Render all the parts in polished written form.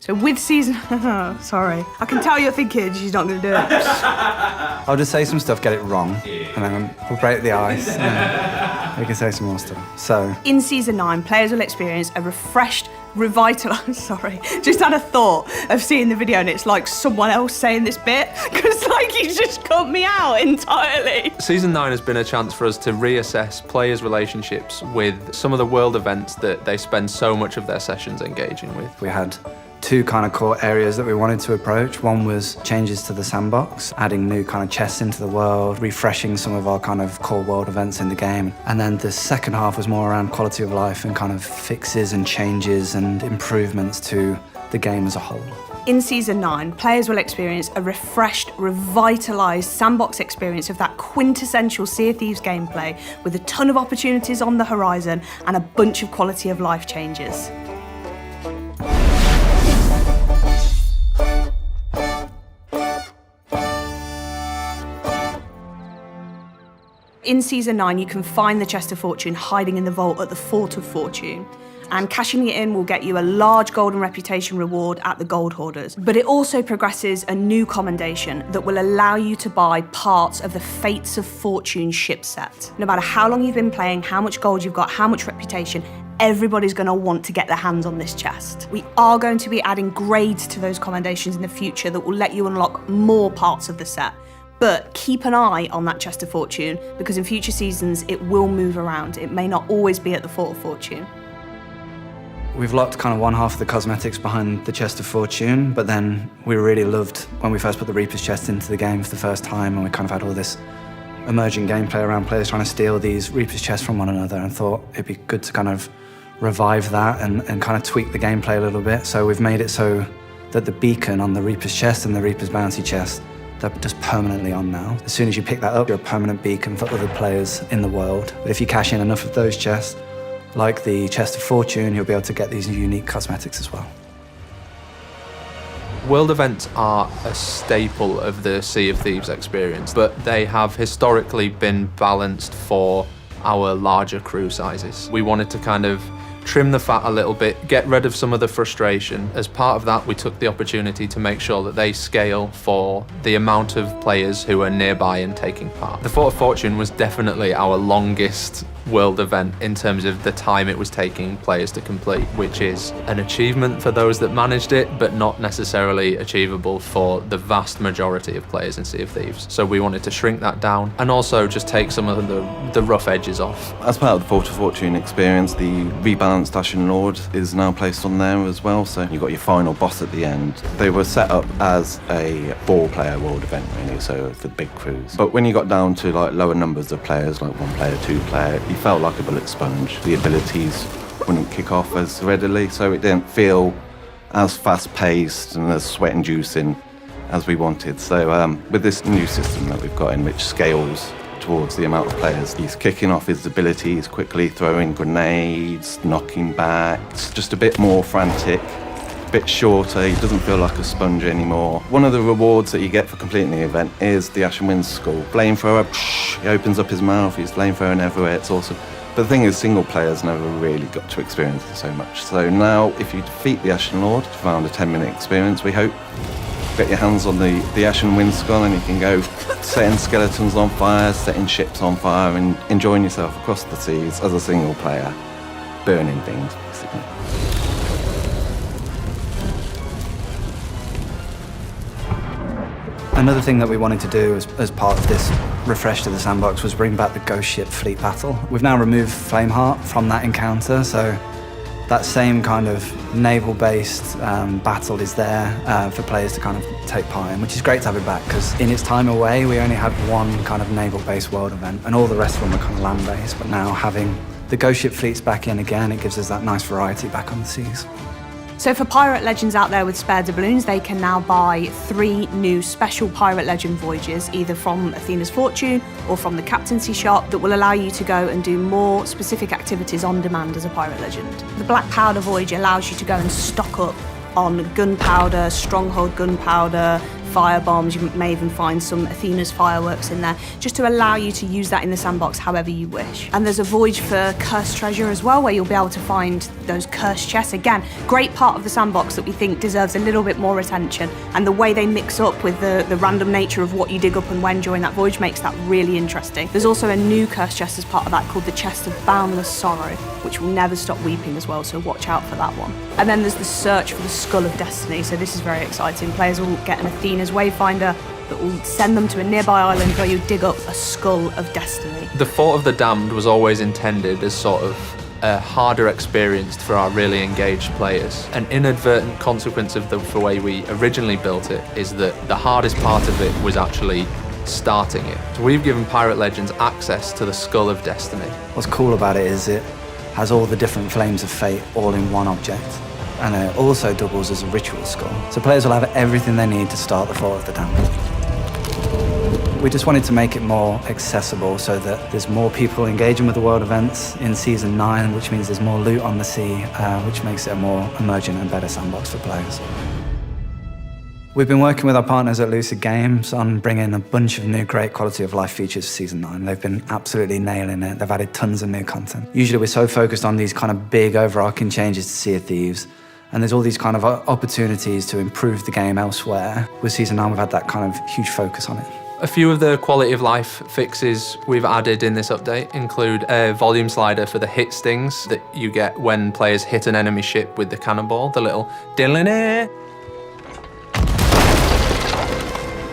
So with season... Sorry. I can tell you're thinking she's not going to do it. I'll just say some stuff, get it wrong, and then we'll break the ice, and we can say some more stuff. So... In Season 9, players will experience a refreshed, revitalised... Sorry, just had a thought of seeing the video and it's like someone else saying this bit, because like he's just cut me out entirely. Season 9 has been a chance for us to reassess players' relationships with some of the world events that they spend so much of their sessions engaging with. We had two kind of core areas that we wanted to approach. One was changes to the sandbox, adding new kind of chests into the world, refreshing some of our kind of core world events in the game. And then the second half was more around quality of life and kind of fixes and changes and improvements to the game as a whole. In Season 9, players will experience a refreshed, revitalised sandbox experience of that quintessential Sea of Thieves gameplay with a ton of opportunities on the horizon and a bunch of quality of life changes. In Season 9, you can find the Chest of Fortune hiding in the vault at the Fort of Fortune, and cashing it in will get you a large golden reputation reward at the Gold Hoarders. But it also progresses a new commendation that will allow you to buy parts of the Fates of Fortune ship set. No matter how long you've been playing, how much gold you've got, how much reputation, everybody's going to want to get their hands on this chest. We are going to be adding grades to those commendations in the future that will let you unlock more parts of the set. But keep an eye on that Chest of Fortune, because in future seasons it will move around. It may not always be at the Fort of Fortune. We've locked kind of one half of the cosmetics behind the Chest of Fortune, but then we really loved when we first put the Reaper's chest into the game for the first time, and we kind of had all this emerging gameplay around players trying to steal these Reaper's chests from one another, and thought it'd be good to kind of revive that and kind of tweak the gameplay a little bit. So we've made it so that the beacon on the Reaper's chest and the Reaper's bounty chest, they're just permanently on now. As soon as you pick that up, you're a permanent beacon for other players in the world. But if you cash in enough of those chests, like the Chest of Fortune, you'll be able to get these unique cosmetics as well. World events are a staple of the Sea of Thieves experience, but they have historically been balanced for our larger crew sizes. We wanted to kind of trim the fat a little bit, get rid of some of the frustration. As part of that, we took the opportunity to make sure that they scale for the amount of players who are nearby and taking part. The Fort of Fortune was definitely our longest world event in terms of the time it was taking players to complete, which is an achievement for those that managed it, but not necessarily achievable for the vast majority of players in Sea of Thieves. So we wanted to shrink that down and also just take some of the rough edges off. As part of the Fort of Fortune experience, the rebalanced Ashen Lord is now placed on there as well, so you've got your final boss at the end. They were set up as a 4-player world event really, so for the big crews. But when you got down to like lower numbers of players, like 1 player, 2 player, you felt like a bullet sponge. The abilities wouldn't kick off as readily, so it didn't feel as fast-paced and as sweat-inducing as we wanted. So with this new system that we've got in, which scales towards the amount of players, he's kicking off his abilities quickly, throwing grenades, knocking back. It's just a bit more frantic, a bit shorter. He doesn't feel like a sponge anymore. One of the rewards that you get for completing the event is the Ashen Wind Skull. Flamethrower, he opens up his mouth, he's flamethrowing everywhere, it's awesome. But the thing is, single players never really got to experience it so much. So now, if you defeat the Ashen Lord, you've found a 10-minute experience, we hope. Get your hands on the Ashen Wind Skull and you can go setting skeletons on fire, setting ships on fire, and enjoying yourself across the seas as a single player, burning things, basically. Another thing that we wanted to do as part of this refresh to the sandbox was bring back the ghost ship fleet battle. We've now removed Flameheart from that encounter, so that same kind of naval-based battle is there for players to kind of take part in, which is great to have it back, because in its time away, we only had one kind of naval-based world event, and all the rest of them were kind of land-based, but now having the ghost ship fleets back in again, it gives us that nice variety back on the seas. So for pirate legends out there with spare doubloons, they can now buy 3 new special pirate legend voyages, either from Athena's Fortune or from the captaincy shop, that will allow you to go and do more specific activities on demand as a pirate legend. The Black Powder voyage allows you to go and stock up on gunpowder, stronghold gunpowder, fire bombs, you may even find some Athena's fireworks in there, just to allow you to use that in the sandbox however you wish. And there's a voyage for cursed treasure as well, where you'll be able to find those cursed chests. Again, great part of the sandbox that we think deserves a little bit more attention, and the way they mix up with the random nature of what you dig up and when during that voyage makes that really interesting. There's also a new cursed chest as part of that called the Chest of Boundless Sorrow, which will never stop weeping as well, so watch out for that one. And then there's the search for the Skull of Destiny, so this is very exciting. Players will get an Athena's Wayfinder that will send them to a nearby island where you dig up a Skull of Destiny. The Fort of the Damned was always intended as sort of a harder experience for our really engaged players. An inadvertent consequence of the way we originally built it is that the hardest part of it was actually starting it. So we've given Pirate Legends access to the Skull of Destiny. What's cool about it is it has all the different flames of fate all in one object. And it also doubles as a ritual skull. So players will have everything they need to start the Fort of the Damned. We just wanted to make it more accessible so that there's more people engaging with the world events in Season 9, which means there's more loot on the sea, which makes it a more emergent and better sandbox for players. We've been working with our partners at Lucid Games on bringing a bunch of new great quality of life features for Season 9. They've been absolutely nailing it. They've added tons of new content. Usually we're so focused on these kind of big overarching changes to Sea of Thieves, and there's all these kind of opportunities to improve the game elsewhere. With Season 9, we've had that kind of huge focus on it. A few of the quality of life fixes we've added in this update include a volume slider for the hit stings that you get when players hit an enemy ship with the cannonball, the little diddle-in-it.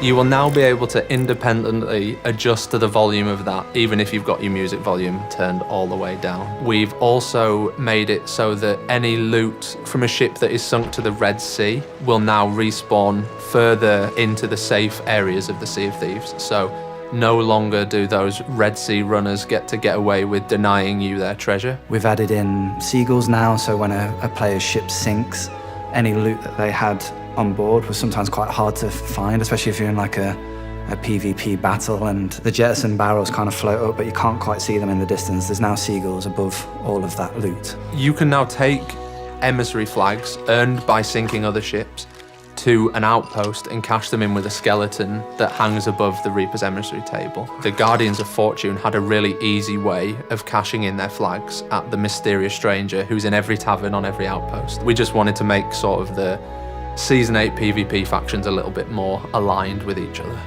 You will now be able to independently adjust to the volume of that, even if you've got your music volume turned all the way down. We've also made it so that any loot from a ship that is sunk to the Red Sea will now respawn further into the safe areas of the Sea of Thieves. So no longer do those Red Sea runners get away with denying you their treasure. We've added in seagulls now, so when a player's ship sinks, any loot that they had on board was sometimes quite hard to find, especially if you're in like a PvP battle and the jettison barrels kind of float up, but you can't quite see them in the distance. There's now seagulls above all of that loot. You can now take emissary flags earned by sinking other ships to an outpost and cash them in with a skeleton that hangs above the Reaper's emissary table. The Guardians of Fortune had a really easy way of cashing in their flags at the mysterious stranger who's in every tavern on every outpost. We just wanted to make sort of the Season 8 PvP factions a little bit more aligned with each other.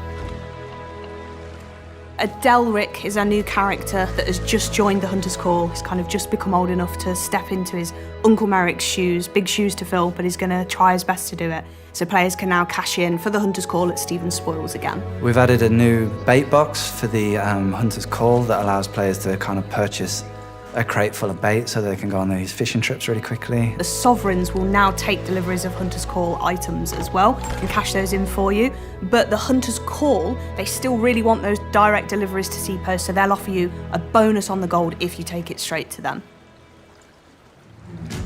Delric is our new character that has just joined the Hunter's Call. He's kind of just become old enough to step into his Uncle Merrick's shoes, big shoes to fill, but he's going to try his best to do it. So players can now cash in for the Hunter's Call at Stephen's Spoils again. We've added a new bait box for the Hunter's Call that allows players to kind of purchase a crate full of bait so they can go on these fishing trips really quickly. The Sovereigns will now take deliveries of Hunter's Call items as well and cash those in for you. But the Hunter's Call, they still really want those direct deliveries to Seapost, so they'll offer you a bonus on the gold if you take it straight to them.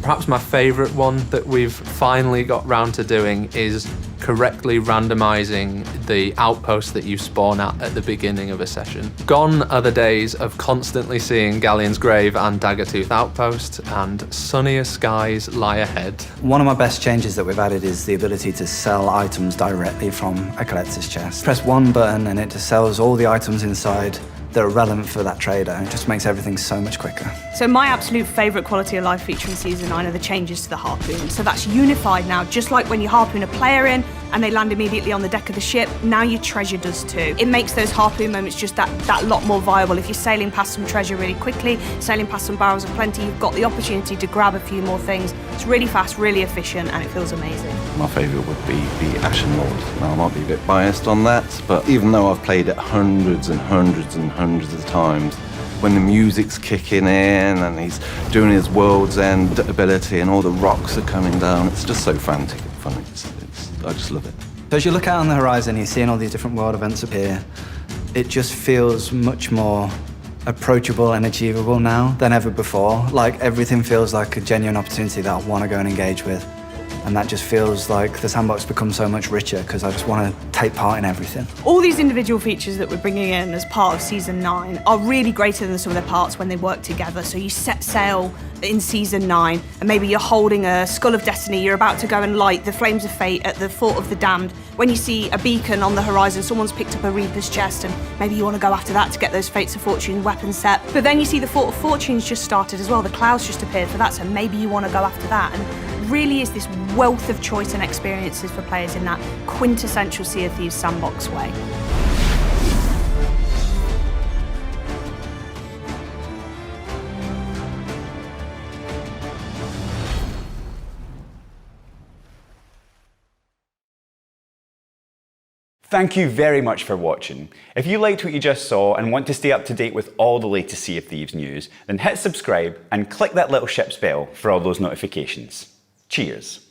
Perhaps my favourite one that we've finally got round to doing is correctly randomising the outpost that you spawn at the beginning of a session. Gone are the days of constantly seeing Galleon's Grave and Daggertooth Outpost, and sunnier skies lie ahead. One of my best changes that we've added is the ability to sell items directly from a collector's chest. Press one button and it just sells all the items inside that are relevant for that trader. It just makes everything so much quicker. So my absolute favourite quality of life feature in Season 9 are the changes to the harpoon. So that's unified now, just like when you harpoon a player in and they land immediately on the deck of the ship, now your treasure does too. It makes those harpoon moments just that lot more viable. If you're sailing past some treasure really quickly, sailing past some barrels of plenty, you've got the opportunity to grab a few more things. It's really fast, really efficient, and it feels amazing. My favourite would be the Ashen Lord. Now, I might be a bit biased on that, but even though I've played it hundreds and hundreds and hundreds of times, when the music's kicking in and he's doing his world's end ability and all the rocks are coming down, it's just so frantic and fun. I just love it. So as you look out on the horizon, you're seeing all these different world events appear. It just feels much more approachable and achievable now than ever before. Like everything feels like a genuine opportunity that I want to go and engage with. And that just feels like the sandbox becomes so much richer because I just want to take part in everything. All these individual features that we're bringing in as part of Season 9 are really greater than the sum of their parts when they work together. So you set sail in Season 9 and maybe you're holding a Skull of Destiny, you're about to go and light the Flames of Fate at the Fort of the Damned. When you see a beacon on the horizon, someone's picked up a Reaper's chest and maybe you want to go after that to get those Fates of Fortune weapon set. But then you see the Fort of Fortune's just started as well, the clouds just appeared for that, so maybe you want to go after that. And really is this wealth of choice and experiences for players in that quintessential Sea of Thieves sandbox way. Thank you very much for watching. If you liked what you just saw and want to stay up to date with all the latest Sea of Thieves news, then hit subscribe and click that little ship's bell for all those notifications. Cheers.